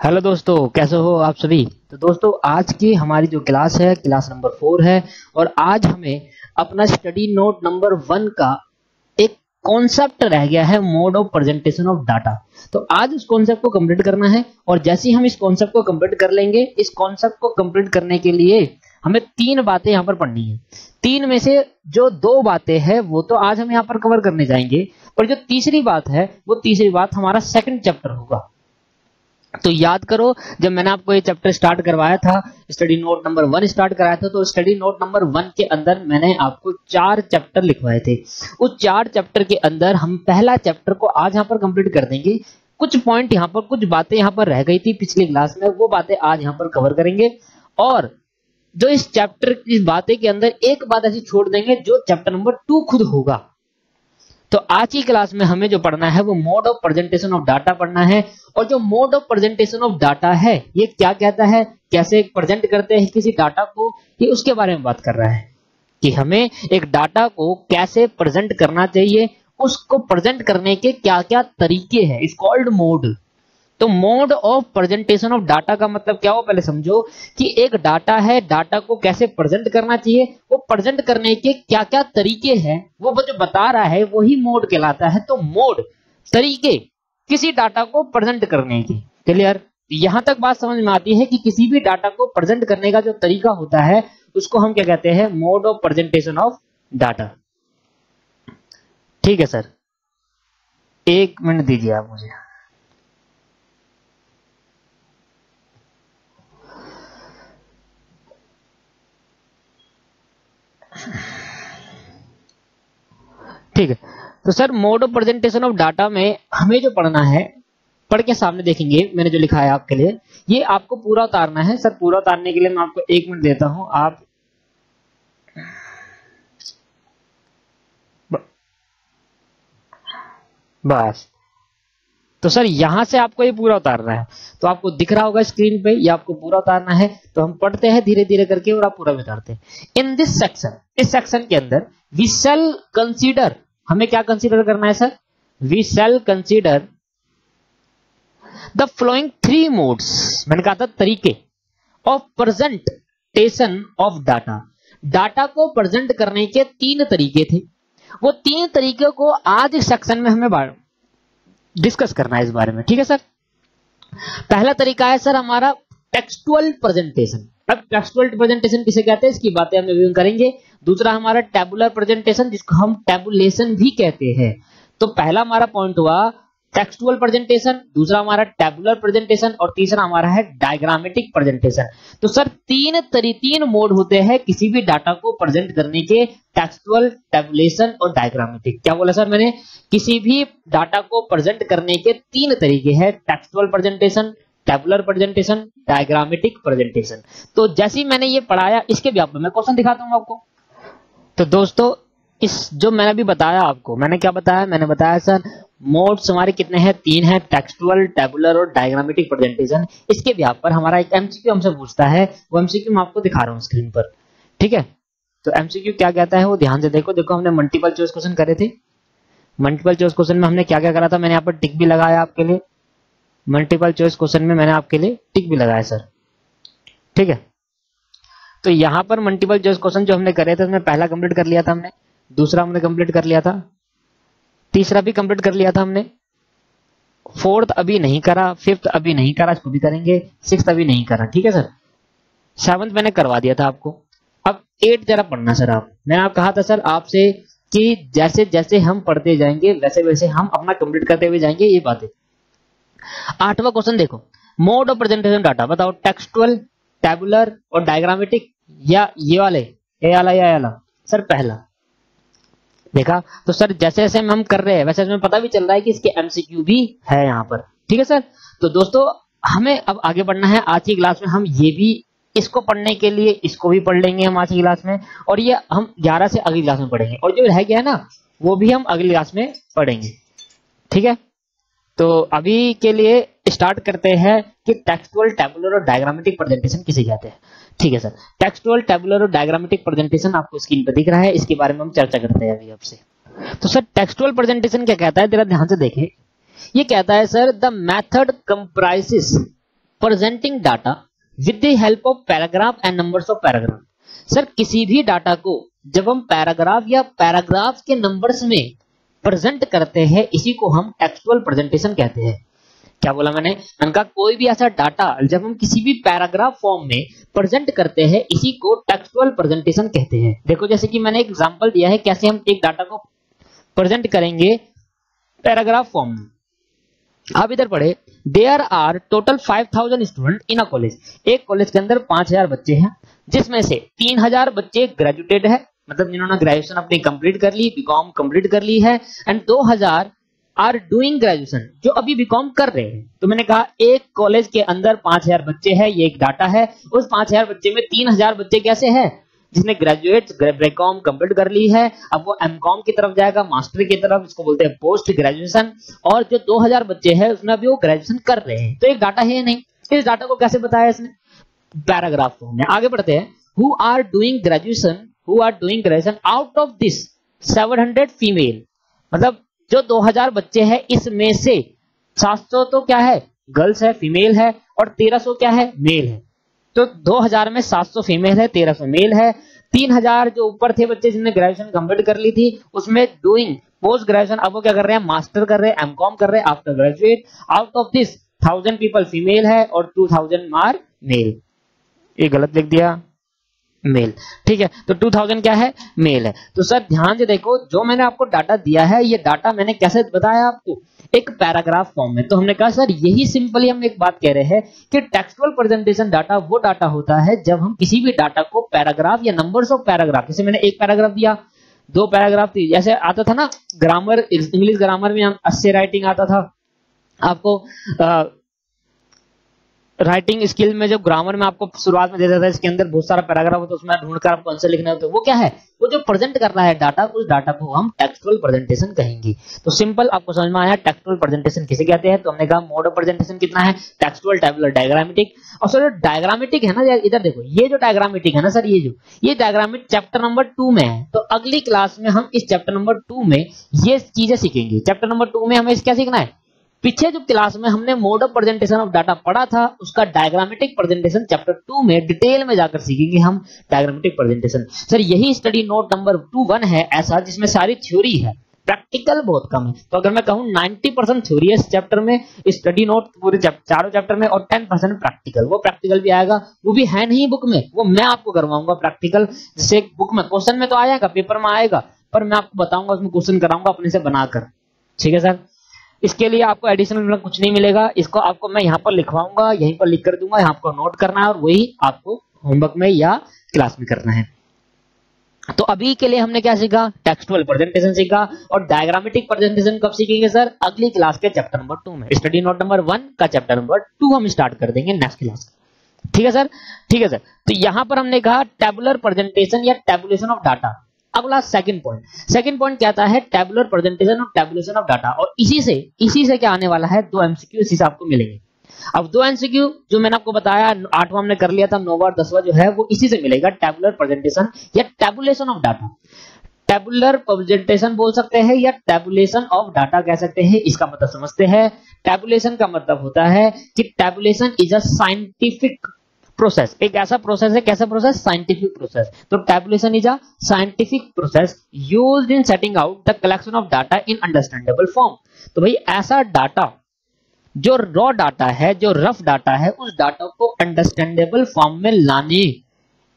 Hello दोस्तों, कैसे हो आप सभी। तो दोस्तों आज की हमारी जो क्लास है क्लास नंबर 4 है और आज हमें अपना स्टडी नोट नंबर 1 का एक कॉन्सेप्ट रह गया है, mode of presentation of data. तो आज उस कॉन्सेप्ट को कंप्लीट करना है और जैसे ही हम इस कॉन्सेप्ट को कंप्लीट कर लेंगे, इस कॉन्सेप्ट को कंप्लीट करने के लिए हमें 3 बातें यहाँ पर पढ़नी है। 3 में से जो 2 बातें हैं वो तो आज हम यहाँ पर कवर करने जाएंगे, और जो तीसरी बात है वो तीसरी बात हमारा सेकंड चैप्टर होगा। तो याद करो, जब मैंने आपको ये चैप्टर स्टार्ट करवाया था, स्टडी नोट नंबर 1 स्टार्ट कराया था, तो स्टडी नोट नंबर 1 के अंदर मैंने आपको 4 चैप्टर लिखवाए थे। उस 4 चैप्टर के अंदर हम पहला चैप्टर को आज यहाँ पर कंप्लीट कर देंगे। कुछ पॉइंट यहाँ पर, कुछ बातें यहाँ पर रह गई थी पिछली क्लास में, वो बातें आज यहाँ पर कवर करेंगे। और जो इस चैप्टर की बातें के अंदर एक बात ऐसी छोड़ देंगे जो चैप्टर नंबर 2 खुद होगा। तो आज की क्लास में हमें जो पढ़ना है वो mode of presentation of data पढ़ना है। और जो mode of presentation of data है ये क्या कहता है, कैसे प्रेजेंट करते हैं किसी डाटा को, ये उसके बारे में बात कर रहा है कि हमें एक डाटा को कैसे प्रेजेंट करना चाहिए, उसको प्रेजेंट करने के क्या क्या तरीके हैं, इट्स कॉल्ड मोड। तो mode of presentation of data का मतलब क्या हो, पहले समझो कि एक डाटा है, डाटा को कैसे प्रेजेंट करना चाहिए, वो प्रेजेंट करने के क्या क्या तरीके हैं, वो जो बता रहा है वही मोड कहलाता है। तो मोड तरीके किसी डाटा को प्रेजेंट करने के। क्लियर? यहां तक बात समझ में आती है कि किसी भी डाटा को प्रेजेंट करने का जो तरीका होता है उसको हम क्या कहते हैं, mode of presentation of data. ठीक है सर, 1 मिनट दीजिए आप मुझे। ठीक है, तो sir mode of presentation of data में हमें जो पढ़ना है, पढ़ के सामने देखेंगे मैंने जो लिखा है आपके लिए, ये आपको पूरा उतारना है। सर पूरा उतारने के लिए मैं आपको 1 मिनट देता हूं, आप बस। तो सर यहां से आपको ये पूरा उतारना है, तो आपको दिख रहा होगा स्क्रीन पे, ये आपको पूरा उतारना है। तो हम पढ़ते हैं धीरे धीरे करके और आप पूरा उतारते हैं। इन दिस सेक्शन, इस सेक्शन के अंदर वी शैल कंसीडर, हमें क्या कंसीडर करना है sir, we shall consider the flowing 3 modes, मैंने कहा था तरीके, of presentation of data. Data को प्रेजेंट करने के 3 तरीके थे। वो 3 तरीके को आज इस सेक्शन में हमें डिस्कस करना है इस बारे में। ठीक है सर। पहला तरीका है सर हमारा टेक्सटुअल प्रेजेंटेशन। अब टेक्सटुअल प्रेजेंटेशन किसे कहते हैं इसकी बातें हम रिव्यू करेंगे। दूसरा हमारा टेबुलर प्रेजेंटेशन, जिसको हम टेबुलेशन भी कहते हैं। तो पहला हमारा पॉइंट हुआ टेक्सटुअल प्रेजेंटेशन, दूसरा हमारा टेबुलर प्रेजेंटेशन और तीसरा हमारा है डायग्रामेटिक प्रेजेंटेशन। तो सर 3 मोड होते हैं किसी भी डाटा को प्रेजेंट करने के, टेक्सटुअल, टेबुलेशन और डायग्रामेटिक। क्या बोला सर मैंने, किसी भी डाटा को प्रेजेंट करने के 3 तरीके हैं, textual presentation, tabular presentation, diagrammatic presentation. तो जैसे ही मैंने ये पढ़ाया इसके भी आपको मैं क्वेश्चन दिखाता हूं आपको। तो दोस्तों इस जो मैंने अभी बताया आपको, मैंने क्या बताया, मैंने बताया सर मोड्स हमारे कितने हैं, 3 हैं, टेक्सटुअल, टेबुलर और डायग्रामेटिक प्रेजेंटेशन। इसके भी पर हमारा एक एमसीक्यू हमसे पूछता है, वो एमसीक्यू मैं आपको दिखा रहा हूं स्क्रीन पर। ठीक है, तो एमसीक्यू क्या कहता है वो ध्यान से देखो। देखो हमने मल्टीपल चॉइस क्वेश्चन करे थे। मल्टीपल चॉइस क्वेश्चन में हमने क्या क्या करा था, मैंने यहाँ पर टिक भी लगाया आपके लिए। मल्टीपल चॉइस क्वेश्चन में मैंने आपके लिए टिक भी लगाया सर। ठीक है, तो यहाँ पर मल्टीपल चॉइस क्वेश्चन जो हमने करे थे उसमें पहला कंप्लीट कर लिया था हमने, दूसरा हमने कंप्लीट कर लिया था, तीसरा भी कंप्लीट कर लिया था हमने, 4th अभी नहीं करा, 5th अभी नहीं करा, इसको भी करेंगे, 6th अभी नहीं करा। ठीक है सर, 7th मैंने करवा दिया था आपको। अब 8 जरा पढ़ना सर आप। मैंने आप कहा था सर आपसे कि जैसे जैसे हम पढ़ते जाएंगे वैसे वैसे हम अपना कंप्लीट करते हुए जाएंगे ये बातें। 8वां क्वेश्चन देखो, मोड ऑफ प्रेजेंटेशन डाटा बताओ, टेक्सटुअल, टेबुलर और डायग्रामेटिक, या ये वाले, ये वाला सर पहला। देखा, तो सर जैसे जैसे हम कर रहे हैं वैसे हमें पता भी चल रहा है कि इसके एमसीक्यू भी है यहाँ पर। ठीक है सर, तो दोस्तों हमें अब आगे बढ़ना है। आज की क्लास में हम ये भी, इसको पढ़ने के लिए इसको भी पढ़ लेंगे हम आज की क्लास में, और ये हम 11 से अगली क्लास में पढ़ेंगे, और जो रह गया है ना वो भी हम अगली क्लास में पढ़ेंगे। ठीक है, तो अभी के लिए स्टार्ट करते हैं कि टेक्सटुअल, टेबुलर और डायग्रामेटिक प्रेजेंटेशन किसे कहते हैं। ठीक है सर, टेक्सटुअल, टेबुलर और डायग्रामेटिक प्रेजेंटेशन आपको स्क्रीन पर दिख रहा है, इसके बारे में हम चर्चा करते हैं अभी आपसे। तो सर टेक्सटुअल प्रेजेंटेशन क्या कहता है, जरा ध्यान से देखें। ये कहता है sir the method comprises presenting data with the help of paragraph and numbers of paragraph. Sir किसी भी डाटा को जब हम पैराग्राफ या पैराग्राफ के नंबर्स में प्रेजेंट करते हैं इसी को हम टेक्सुअल प्रेजेंटेशन कहते हैं। क्या बोला मैंने? उनका कोई भी ऐसा डाटा जब हम किसी भी पैराग्राफ फॉर्म में प्रेजेंट करते हैं इसी को टेक्सुअल प्रेजेंटेशन कहते हैं। देखो जैसे कि मैंने एक एग्जांपल दिया है कैसे हम एक डाटा को प्रेजेंट करेंगे पैराग्राफ फॉर्म में। आप इधर पढ़े, there are total 5000 student in a college. एक कॉलेज के अंदर 5000 बच्चे हैं जिसमें से 3000 बच्चे ग्रेजुएटेड है, मतलब जिन्होंने ग्रेजुएशन अपनी कंप्लीट कर ली, बीकॉम कंप्लीट कर ली है, एंड 2000 आर डूइंग ग्रेजुएशन, जो अभी बीकॉम कर रहे हैं। तो मैंने कहा एक कॉलेज के अंदर 5000 बच्चे हैं, ये एक डाटा है। उस 5000 बच्चे में 3000 बच्चे कैसे हैं? जिसने ग्रेजुएट बीकॉम कंप्लीट कर ली है, अब वो एमकॉम की तरफ जाएगा, मास्टर की तरफ, इसको बोलते हैं पोस्ट ग्रेजुएशन। और जो 2000 बच्चे हैं उसमें अभी वो ग्रेजुएशन कर रहे हैं, तो एक डाटा है नहीं। इस डाटा को कैसे बताया इसने? पैराग्राफ फॉर्म में। आगे बढ़ते हैं, who are doing graduation out of this 700 female, मतलब जो 2000 बच्चे हैं इसमें से 700 तो क्या है? गर्ल्स है, फीमेल है, और 1300 क्या है? मेल है। तो 2000 में 700 फीमेल है, 1300 मेल है। 3000 जो ऊपर थे बच्चे जिन्होंने ग्रेजुएशन कंप्लीट कर ली थी उसमें डूइंग पोस्ट ग्रेजुएशन, अब वो क्या कर रहे हैं? मास्टर कर रहे हैं, एमकॉम कर रहे हैं after graduate. Out of this 1000 people female है और 2000 आर मेल। ये गलत लिख दिया, मेल, ठीक है। तो 2000 क्या है? मेल है। तो सर ध्यान से देखो, जो मैंने आपको डाटा दिया है ये डाटा मैंने कैसे बताया आपको? एक पैराग्राफ फॉर्म में। तो हमने कहा सर यही सिंपली हम एक बात कह रहे हैं कि टेक्सुअल प्रेजेंटेशन डाटा वो डाटा होता है जब हम किसी भी डाटा को पैराग्राफ या नंबर्स ऑफ पैराग्राफ, जैसे मैंने एक पैराग्राफ दिया, 2 पैराग्राफ थी, जैसे आता था ना ग्रामर, इंग्लिश ग्रामर में हम अच्छे राइटिंग आता था आपको, राइटिंग स्किल में जो ग्रामर में आपको शुरुआत में देता था इसके अंदर बहुत सारा पैराग्राफ होता है, उसमें ढूंढकर आपको आंसर लिखना होता है। वो क्या है? वो जो प्रेजेंट कर रहा है डाटा, उस डाटा को हम टेक्सुअल प्रेजेंटेशन कहेंगे। तो सिंपल आपको समझ में आया टेक्सुअल प्रेजेंटेशन किसे कहते हैं? तो हमने कहा मोड ऑफ प्रेजेंटेशन कितना है? Textual, tabular, diagrammatic. और सर डायग्रामेटिक है ना, इधर देखो ये जो डायग्रामेटिक है ना सर, ये डायग्रामेटिक चैप्टर नंबर 2 में है। तो अगली क्लास में हम इस चैप्टर नंबर 2 में ये चीजें सीखेंगे। चैप्टर नंबर 2 में हमें क्या सीखना है? पीछे जो क्लास में हमने mode of presentation of data पढ़ा था उसका डायग्रामेटिक प्रेजेंटेशन चैप्टर 2 में डिटेल में जाकर सीखेंगे हम डायग्रामेटिक प्रेजेंटेशन। सर यही स्टडी नोट नंबर 21 है ऐसा जिसमें सारी थ्योरी है, प्रैक्टिकल बहुत कम है। तो अगर मैं कहूं 90% थ्योरी है इस चैप्टर में, स्टडी नोट पूरे चारों चैप्टर में, और 10% प्रैक्टिकल। वो प्रैक्टिकल भी आएगा, वो भी है नहीं बुक में, वो मैं आपको करवाऊंगा प्रैक्टिकल। जैसे बुक में क्वेश्चन में तो आएगा, पेपर में आएगा, पर मैं आपको बताऊंगा, उसमें क्वेश्चन कराऊंगा अपने से बनाकर। ठीक है सर, इसके लिए आपको एडिशनल कुछ नहीं मिलेगा, इसको आपको मैं यहाँ पर लिखवाऊंगा, यहीं पर लिख कर दूंगा, यहाँ आपको नोट करना है और वही आपको होमवर्क में या क्लास में करना है। तो अभी के लिए हमने क्या सीखा? टेक्सुअल प्रेजेंटेशन सीखा। और डायग्रामेटिक प्रेजेंटेशन कब सीखेंगे सर? अगली क्लास के चैप्टर नंबर 2 में। स्टडी नोट नंबर 1 का चैप्टर नंबर 2 हम स्टार्ट कर देंगे नेक्स्ट क्लास। ठीक है सर, ठीक है सर। तो यहां पर हमने कहा टेबुलर प्रेजेंटेशन या टेबुलेशन ऑफ डाटा। अगला सेकंड पॉइंट क्या आता है? टेबुलर प्रेजेंटेशन और टेबुलेशन ऑफ डाटा। और इसी से क्या आने वाला है? 2 एमसीक्यू इसी से आपको मिलेंगे। अब 2 एमसीक्यू जो मैंने आपको बताया 8वां हमने कर लिया था, 9वां और 10वां जो है वो इसी से मिलेगा, टेबुलर प्रेजेंटेशन या tabulation of data. Tabular presentation बोल सकते हैं या टेबुलेशन ऑफ डाटा कह सकते हैं। इसका मतलब समझते हैं। टेबुलेशन का मतलब होता है कि tabulation is a scientific process, एक ऐसा प्रोसेस है, कैसा प्रोसेस? Scientific process. तो tabulation is a scientific process used in setting out the collection of data in understandable form. तो भाई ऐसा डाटा जो रॉ डाटा है, जो रफ डाटा है, उस डाटा को अंडरस्टैंडेबल फॉर्म में लाने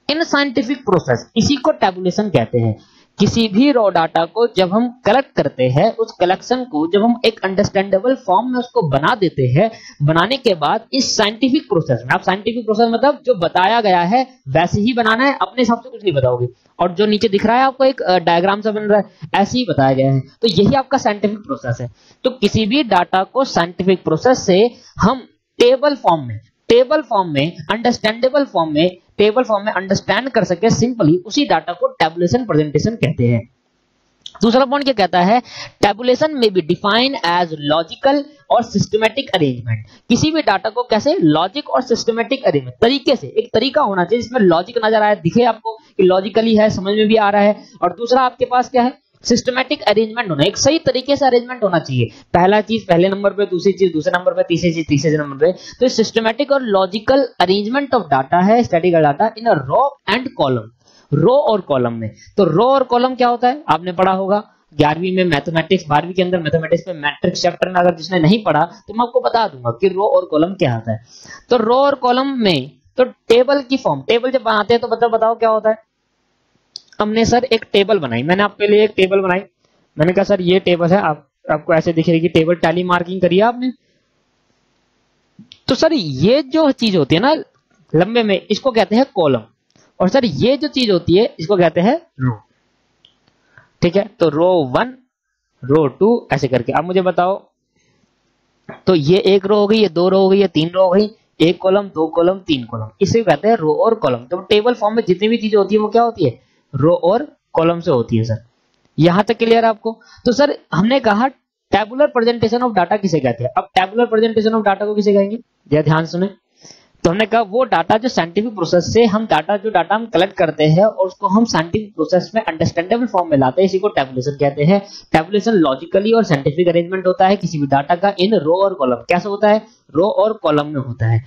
इन साइंटिफिक प्रोसेस, इसी को टेबुलेशन कहते हैं। किसी भी रॉ डाटा को जब हम कलेक्ट करते हैं, उस कलेक्शन को जब हम एक अंडरस्टैंडेबल फॉर्म में उसको बना देते हैं, बनाने के बाद इस साइंटिफिक प्रोसेस में, आप साइंटिफिक प्रोसेस मतलब जो बताया गया है वैसे ही बनाना है, अपने हिसाब से कुछ नहीं बताओगे। और जो नीचे दिख रहा है आपको एक डायग्राम से बन रहा है, ऐसे ही बताया गया है, तो यही आपका साइंटिफिक प्रोसेस है। तो किसी भी डाटा को साइंटिफिक प्रोसेस से हम टेबल फॉर्म में अंडरस्टैंडेबल फॉर्म में, टेबल फॉर्म में अंडरस्टैंड कर सके सिंपली, उसी डाटा को टेबुलेशन प्रेजेंटेशन कहते हैं। दूसरा पॉइंट क्या कहता है? टेबुलेशन में बी डिफाइन एज लॉजिकल और सिस्टमैटिक अरेंजमेंट। किसी भी डाटा को कैसे? लॉजिक और सिस्टमैटिक अरेंजमेंट, तरीके से, एक तरीका होना चाहिए जिसमें लॉजिक नजर आए, दिखे आपको कि लॉजिकली है, समझ में भी आ रहा है। और दूसरा आपके पास क्या है? सिस्टमैटिक अरेंजमेंट होना, एक सही तरीके से अरेंजमेंट होना चाहिए। पहला चीज पहले नंबर पे, दूसरी चीज दूसरे नंबर पे, तीसरी चीज तीसरे नंबर पे। तो सिस्टमैटिक और लॉजिकल अरेंजमेंट ऑफ डाटा है statistical data in a row and column, row और कॉलम में। तो रो और कॉलम क्या होता है आपने पढ़ा होगा 11वीं में मैथमेटिक्स, 12वीं के अंदर मैथमेटिक्स में मैट्रिक्स चैप्टर में, अगर जिसने नहीं पढ़ा तो मैं आपको बता दूंगा कि रो और कॉलम क्या होता है। तो रो और कॉलम में तो टेबल की फॉर्म, टेबल जब बनाते हैं तो मतलब बताओ क्या होता है। हमने सर एक टेबल बनाई, मैंने आपके लिए एक टेबल बनाई, मैंने कहा सर ये टेबल है, आपको ऐसे दिख रही कि टेबल, टैली मार्किंग करी आपने। तो सर ये जो चीज होती है ना लंबे में, इसको कहते हैं कॉलम, और सर ये जो चीज होती है इसको कहते हैं रो। ठीक है, तो रो 1 रो 2 ऐसे करके। अब मुझे बताओ, तो ये एक रो हो गई, ये 2 रो हो गई, ये 3 रो हो गई, एक कॉलम, 2 कॉलम, 3 कॉलम, इसे कहते हैं रो और कॉलम। तो टेबल फॉर्म में जितनी भी चीजें होती है वो क्या होती है, रो और कॉलम से होती है सर। यहां तक क्लियर है आपको। तो सर हमने कहा टेबुलर प्रेजेंटेशन ऑफ डाटा किसे कहते हैं। अब टेबुलर प्रेजेंटेशन ऑफ डाटा को किसे कहेंगे, जरा ध्यान सुने। तो हमने कहा वो डाटा जो साइंटिफिक प्रोसेस से हम डाटा हम कलेक्ट करते हैं और उसको हम साइंटिफिक प्रोसेस में अंडरस्टैंडेबल फॉर्म में लाते हैं, इसी को टेबुलेशन कहते हैं। टेबुलेशन लॉजिकली और साइंटिफिक अरेंजमेंट होता है किसी भी डाटा का इन रो और कॉलम। कैसे होता है, रो और कॉलम में होता है।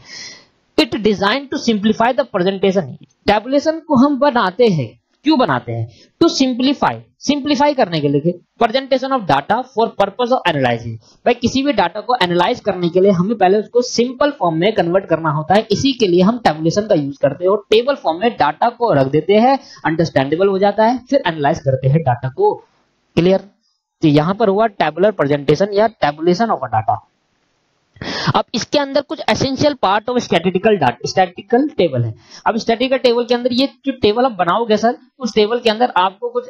It design to simplify the presentation. Tabulation को हम बनाते हैं, क्यों बनाते हैं, टू सिंप्लीफाई करने के लिए presentation of data for purpose of analysing. भाई किसी भी डाटा को एनालाइज करने के लिए हमें पहले उसको सिंपल फॉर्म में कन्वर्ट करना होता है, इसी के लिए हम टेबुलेशन का यूज करते हैं और टेबल फॉर्म में डाटा को रख देते हैं, अंडरस्टैंडेबल हो जाता है, फिर एनालाइज करते हैं डाटा को। क्लियर। तो यहां पर हुआ टेबुलर प्रेजेंटेशन या टेबुलेशन ऑफ अ डाटा। अब इसके अंदर कुछ essential part of statistical table है। अब स्टैटिकल टेबल के अंदर ये जो टेबल आप बनाओगे सर, उस टेबल के अंदर आपको कुछ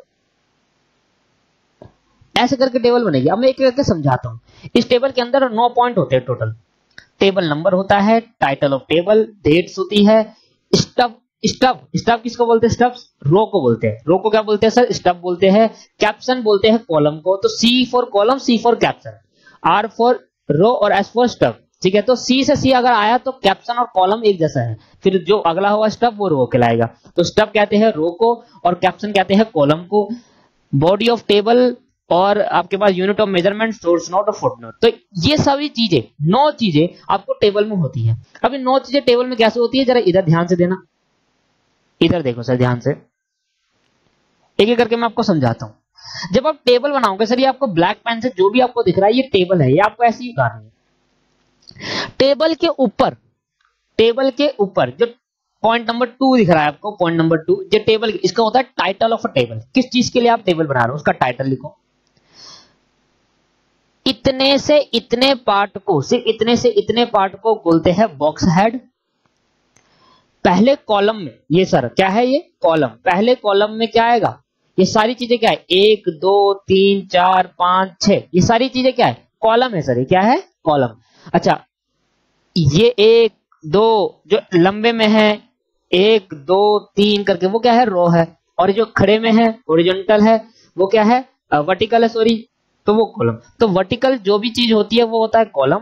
ऐसे करके टेबल बनेगी। अब मैं एक करके समझाता हूं। इस टेबल के अंदर 9 पॉइंट होते हैं टोटल। टेबल नंबर होता है, टाइटल ऑफ टेबल, डेट्स होती है, स्टफ किसको बोलते हैं, स्टफ रो को बोलते हैं। रो को क्या बोलते हैं सर, स्टफ बोलते हैं। कैप्शन बोलते हैं कॉलम को, तो C for column, C for caption, R for row और एस फॉर स्टफ। ठीक है, तो सी से सी अगर आया तो कैप्शन और कॉलम एक जैसा है, फिर जो अगला होगा स्टफ वो रो कहलाएगा। तो स्टफ कहते हैं रो को और कैप्शन कहते हैं कॉलम को। बॉडी ऑफ टेबल और आपके पास unit of measurement, source note और फुटनोट। तो ये सभी चीजें 9 चीजें आपको टेबल में होती है। अब ये 9 चीजें टेबल में कैसे होती है, जरा इधर ध्यान से देना, इधर देखो सर ध्यान से, एक एक करके मैं आपको समझाता हूं। जब आप टेबल बनाओगे सर, ये आपको ब्लैक पेन से जो भी आपको दिख रहा है ये टेबल है, ये आपको ऐसे ही उतारना है। टेबल के ऊपर जो पॉइंट नंबर 2 दिख रहा है आपको, पॉइंट नंबर 2, जो टेबल इसका होता है टाइटल ऑफ अ टेबल। किस चीज के लिए आप टेबल बना रहे हो उसका टाइटल लिखो। इतने से इतने पार्ट को, सिर्फ इतने से इतने पार्ट को बोलते हैं बॉक्स हेड। पहले कॉलम में, ये सर क्या है, ये कॉलम, पहले कॉलम में क्या आएगा, ये सारी चीजें क्या है, 1 2 3 4 5 6, ये सारी चीजें क्या है, कॉलम है सर, ये क्या है, कॉलम। अच्छा, ये 1 2 जो लंबे में है 1 2 3 करके वो क्या है, रो है। और ये जो खड़े में है हॉरिजॉन्टल है वो क्या है, वर्टिकल है, सॉरी, तो वो कॉलम। तो वर्टिकल जो भी चीज होती है वो होता है कॉलम,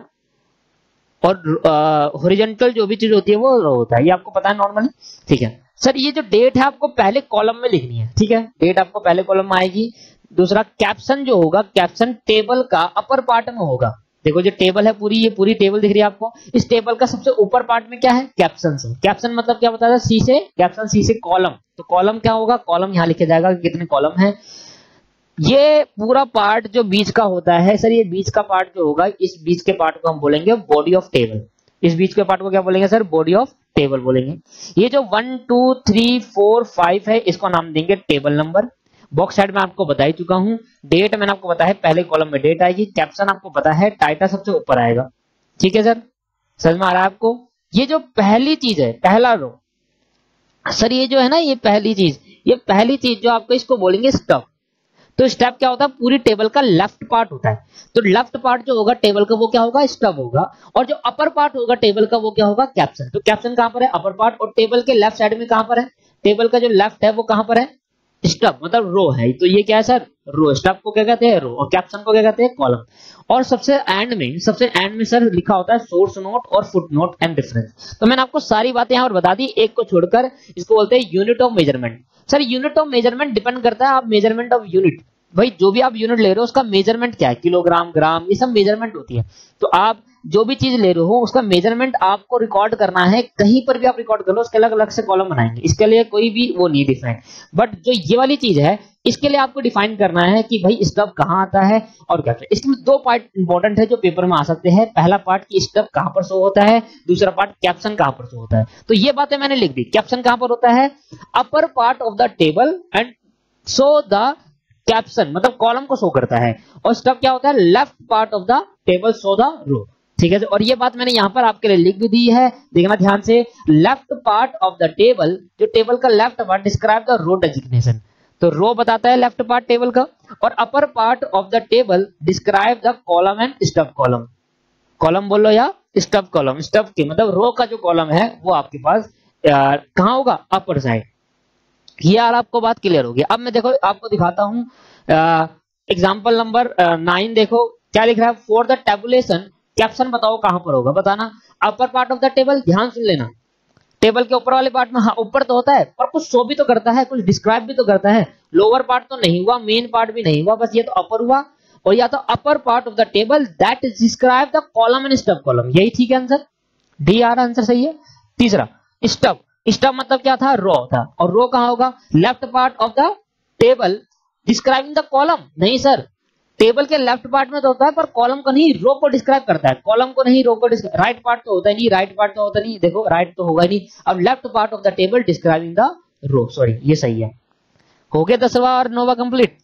और हॉरिजॉन्टल जो भी चीज होती है वो रो होता है। ये आपको पता है नॉर्मली। ठीक है सर, ये जो डेट है आपको पहले कॉलम में लिखनी है। ठीक है, डेट आपको पहले कॉलम में आएगी। दूसरा कैप्शन जो होगा, कैप्शन टेबल का अपर पार्ट में होगा। देखो जो टेबल है पूरी, ये पूरी टेबल दिख रही है आपको, इस टेबल का सबसे ऊपर पार्ट में क्या है, कैप्शन है। कैप्शन मतलब क्या बताया, सी से कैप्शन, सी से कॉलम। तो कॉलम क्या होगा, कॉलम यहां लिखा जाएगा कि कितने कॉलम है। ये पूरा पार्ट जो बीच का होता है सर, ये बीच का पार्ट जो होगा, इस बीच के पार्ट को हम बोलेंगे बॉडी ऑफ टेबल। इस बीच के पार्ट को क्या बोलेंगे सर, बॉडी ऑफ टेबल बोलेंगे। ये जो 1 2 3 4 5 है, इसको नाम देंगे टेबल नंबर। बॉक्स साइड में आपको बता ही चुका हूं। डेट मैंने आपको बताया पहले कॉलम में डेट आएगी। कैप्शन आपको पता है, टाइटल सबसे ऊपर आएगा। ठीक है सर, समझ में आ रहा है आपको। ये जो पहली चीज है, पहला रो सर, ये जो है ना, ये पहली चीज जो आपको, इसको बोलेंगे स्टफ। तो स्टफ क्या होता है, पूरी टेबल का लेफ्ट पार्ट होता है। तो लेफ्ट पार्ट जो होगा टेबल का वो क्या होगा, स्टफ होगा। और जो अपर पार्ट होगा टेबल का वो क्या होगा, कैप्शन। तो कैप्शन कहां पर है, अपर पार्ट। और टेबल के लेफ्ट साइड में कहां पर है, टेबल का जो लेफ्ट है वो कहां पर है, स्टफ, मतलब रो है। तो ये क्या है सर, रो। स्टफ को क्या कहते हैं, रो। और कैप्शन को क्या कहते हैं, कॉलम। और सबसे एंड में सर लिखा होता है सोर्स नोट और फुट नोट एंड रेफरेंस। तो मैंने आपको सारी बातें यहां पर बता दी, एक को छोड़कर। इसको बोलते हैं unit of measurement. Sir unit of measurement depend करता है आप मेजरमेंट ऑफ यूनिट भाई जो भी आप यूनिट ले रहे हो उसका मेजरमेंट क्या है, किलोग्राम, ग्राम, ये सब मेजरमेंट होती है। तो आप जो भी चीज ले रहे हो उसका मेजरमेंट आपको रिकॉर्ड करना है, कहीं पर भी आप रिकॉर्ड कर लो, उसके अलग अलग से कॉलम बनाएंगे, इसके लिए कोई भी वो नहीं डिफाइन। बट जो ये वाली चीज है इसके लिए आपको डिफाइन करना है कि भाई स्टब कहाँ आता है और क्या। इसमें दो पार्ट इंपॉर्टेंट है जो पेपर में आ सकते हैं। पहला पार्ट की स्टब कहाँ पर शो होता है, दूसरा पार्ट कैप्शन कहाँ पर शो होता है। तो ये बातें मैंने लिख दी। कैप्शन कहाँ पर होता है, upper part of the table and show the caption, मतलब कॉलम को शो करता है। और स्टब क्या होता है, left part of the table show the row. ठीक है, और ये बात मैंने यहां पर आपके लिए लिख भी दी है, देखना ध्यान से। Left part of the table, जो टेबल का left part describe the row designation, तो रो बताता है लेफ्ट पार्ट टेबल का, और upper part of the table describe the column and stub column. Column बोलो या स्टब कॉलम, स्टब के मतलब रो का जो कॉलम है वो आपके पास कहां होगा, अपर साइड। ये यार आपको बात क्लियर होगी। अब मैं देखो आपको दिखाता हूं एग्जांपल नंबर 9। देखो क्या लिख रहा है, फॉर द टेबुलेशन, कैप्शन बताओ कहां पर होगा, बताना। अपर पार्ट ऑफ द टेबल, ध्यान सुन लेना, टेबल के ऊपर वाले पार्ट में, हाँ ऊपर तो होता है पर कुछ शो भी तो करता है, कुछ डिस्क्राइब भी तो करता है। लोअर पार्ट तो नहीं हुआ, मेन पार्ट भी नहीं हुआ, बस ये तो अपर हुआ। और या तो अपर part of the table that describe the column and stub column, यही ठीक है आंसर, डी आ रहा आंसर सही है। तीसरा स्टब, स्टब मतलब क्या था, रो था, और रो कहां होगा, left part of the table describing the column. नहीं सर, टेबल के लेफ्ट पार्ट में तो होता है पर कॉलम को नहीं, रो को डिस्क्राइब करता है, कॉलम को नहीं, रो को डिस्क्राइब। राइट पार्ट तो होता ही नहीं, राइट पार्ट तो होता नहीं, देखो राइट तो होगा नहीं। अब left part of the table describing the row, sorry ये सही है। हो गया 10वां और 9वां कंप्लीट।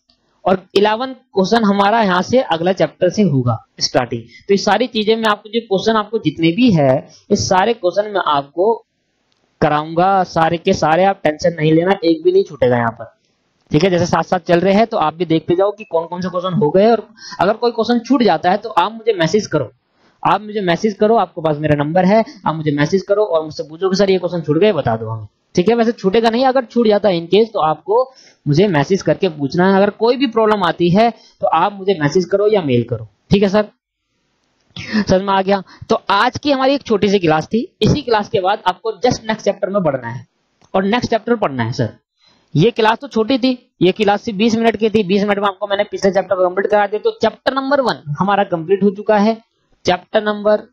और 11वां क्वेश्चन हमारा यहाँ से अगला चैप्टर से होगा स्टार्टिंग। तो ये सारी चीजें मैं आपको, जो क्वेश्चन आपको जितने भी है, इस सारे क्वेश्चन मैं आपको कराऊंगा, सारे के सारे, आप टेंशन नहीं लेना, एक भी नहीं छूटेगा यहाँ पर। ठीक है, जैसे साथ साथ चल रहे हैं तो आप भी देखते जाओ कि कौन कौन से क्वेश्चन हो गए, और अगर कोई क्वेश्चन छूट जाता है तो आप मुझे मैसेज करो, आप मुझे मैसेज करो, आपके पास मेरा नंबर है, आप मुझे मैसेज करो और मुझसे पूछो कि सर ये क्वेश्चन छूट गए, बता दो हमें। ठीक है, वैसे छूटेगा नहीं, अगर छूट जाता है इन केस तो आपको मुझे मैसेज करके पूछना है। अगर कोई भी प्रॉब्लम आती है तो आप मुझे मैसेज करो या मेल करो। ठीक है सर, समझ में आ गया। तो आज की हमारी एक छोटी सी क्लास थी, इसी क्लास के बाद आपको जस्ट नेक्स्ट चैप्टर में बढ़ना है और नेक्स्ट चैप्टर पढ़ना है। सर ये क्लास तो छोटी थी, ये क्लास सिर्फ 20 मिनट की थी, 20 मिनट में आपको मैंने पिछले चैप्टर कंप्लीट करा दिया। तो चैप्टर नंबर 1 हमारा कंप्लीट हो चुका है, चैप्टर नंबर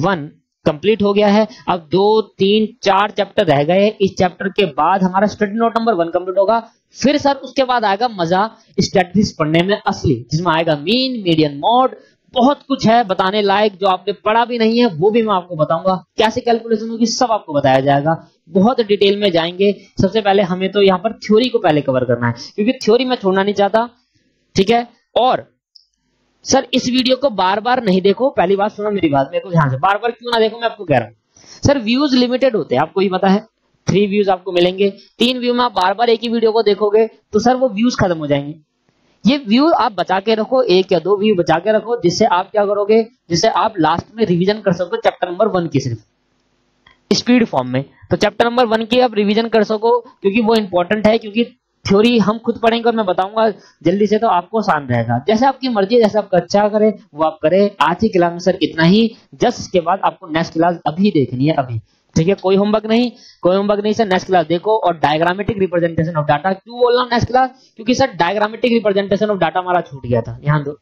1 कंप्लीट हो गया है। अब 2, 3, 4 चैप्टर रह गए। इस चैप्टर के बाद हमारा स्टडी नोट नंबर 1 कंप्लीट होगा। फिर सर उसके बाद आएगा मजा स्टैटिस्टिक्स पढ़ने में असली, जिसमें आएगा मीन, मीडियन, मोड, बहुत कुछ है बताने लायक, जो आपने पढ़ा भी नहीं है वो भी मैं आपको बताऊंगा। कैसे कैलकुलेशन होगी सब आपको बताया जाएगा, बहुत डिटेल में जाएंगे। सबसे पहले हमें तो यहाँ पर थ्योरी को पहले कवर करना है, क्योंकि थ्योरी मैं छोड़ना नहीं चाहता। ठीक है, और सर इस वीडियो को बार बार नहीं देखो, पहली बात सुनो मेरी बात, मेरे को ध्यान से, बार बार क्यों ना देखो मैं आपको कह रहा हूँ। सर व्यूज लिमिटेड होते हैं, आपको ही पता है, 3 व्यूज आपको मिलेंगे। 3 व्यू में आप बार बार एक ही वीडियो को देखोगे तो सर वो व्यूज खत्म हो जाएंगे। ये व्यू आप बचा के रखो, 1 या 2 व्यू बचा के रखो, जिससे आप क्या करोगे, जिससे आप लास्ट में रिवीजन कर सको चैप्टर नंबर 1 की सिर्फ स्पीड फॉर्म में। तो चैप्टर नंबर 1 की आप रिवीजन कर सको, क्योंकि वो इंपॉर्टेंट है, क्योंकि थ्योरी हम खुद पढ़ेंगे और मैं बताऊंगा जल्दी से, तो आपको आसान रहेगा। जैसे आपकी मर्जी है, जैसे आपका अच्छा करे वो आप करें। आज की क्लास में सर इतना ही, जस्ट इसके बाद आपको नेक्स्ट क्लास अभी देखनी है, अभी। ठीक है, कोई होमवर्क नहीं, कोई होमवर्क नहीं सर, नेक्स्ट क्लास देखो। और डायग्रामेटिक रिप्रेजेंटेशन ऑफ डाटा क्यों बोल रहा हूं नेक्स्ट क्लास, क्योंकि sir diagrammatic representation of data हमारा छूट गया था। ध्यान दो,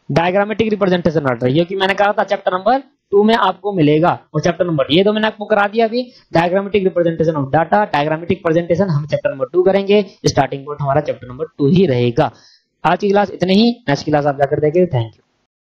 डायग्रामेटिक रिप्रेजेंटेशन ऑफ डाटा, ये कि मैंने कहा था चैप्टर नंबर 2 में आपको मिलेगा, और चैप्टर नंबर ये 2 मैंने आपको करा दिया अभी। Diagrammatic representation of data, diagrammatic presentation हम चैप्टर नंबर 2 करेंगे। स्टार्टिंग पॉइंट हमारा चैप्टर नंबर 2 ही रहेगा। आज की क्लास इतने ही, नेक्स्ट क्लास आप जाकर देखें। Thank you.